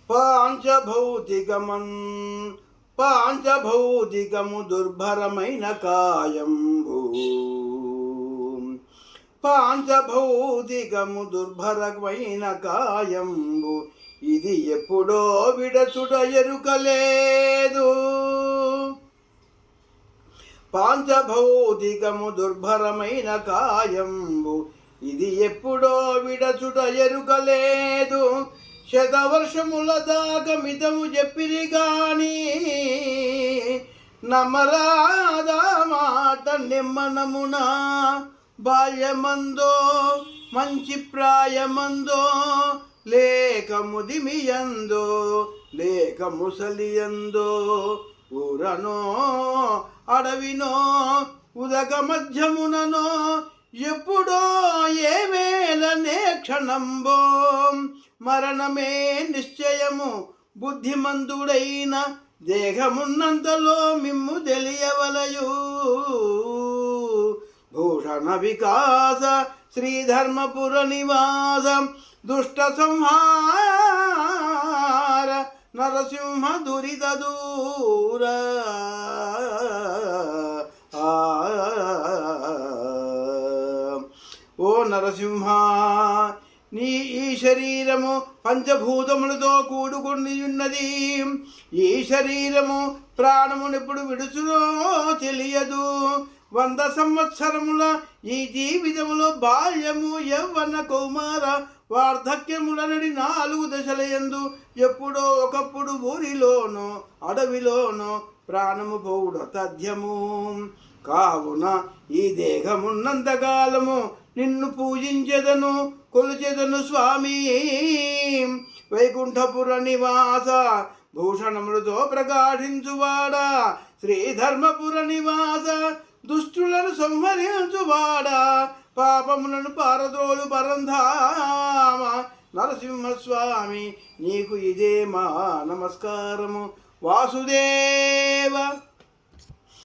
పాంచభౌతికము దుర్భరమైన కాయంబు, పాంచభౌతికము దుర్భరమైన కాయంబు, ఇది ఎప్పుడో విడచుట ఎరుకలేదు. పాంచభౌతికము దుర్భరమైన కాయంబు, ఇది ఎప్పుడో విడచుట ఎరుకలేదు. శతవర్షముల దాకా మితము చెప్పిరి గాని నమరాదా మాట నిమ్మనమున. బాల్యమందో మంచి ప్రాయమందో, లేక ముదిమియందో లేక ముసలియందో, ఊరనో అడవినో ఉదక మధ్యముననో, ఎప్పుడో ఏ వేళనే క్షణంబో, మరణమే నిశ్చయము బుద్ధిమంతుడైన దేహమున్నంతలో మిమ్ము తెలియవలయు. భూషణ వికాస శ్రీధర్మపుర నివాస దుష్ట సంహార నరసింహ దురిత దూర. ఓ నరసింహ, నీ ఈ శరీరము పంచభూతములతో కూడుకొని ఉన్నది. ఈ శరీరము ప్రాణమునెప్పుడు విడుచునో తెలియదు. 100 సంవత్సరముల ఈ జీవితములో బాల్యము, యవ్వన, కౌమార, వార్ధక్యములనడి 4 దశలయందు ఎప్పుడో ఒకప్పుడు ఊరిలోనో అడవిలోనో ప్రాణము పోవుడ తథ్యము. కావున ఈ దేహమున్నంతకాలము నిన్ను పూజించెదను, కొలుచెదను స్వామి. వైకుంఠపుర నివాస భూషణములతో ప్రకాశించువాడా, శ్రీధర్మపుర నివాస దుష్టులను సంహరించువాడా, పాపములను పారద్రోలు పరంధామ నరసింహస్వామి, నీకు ఇదే మా నమస్కారము. వాసుదేవ.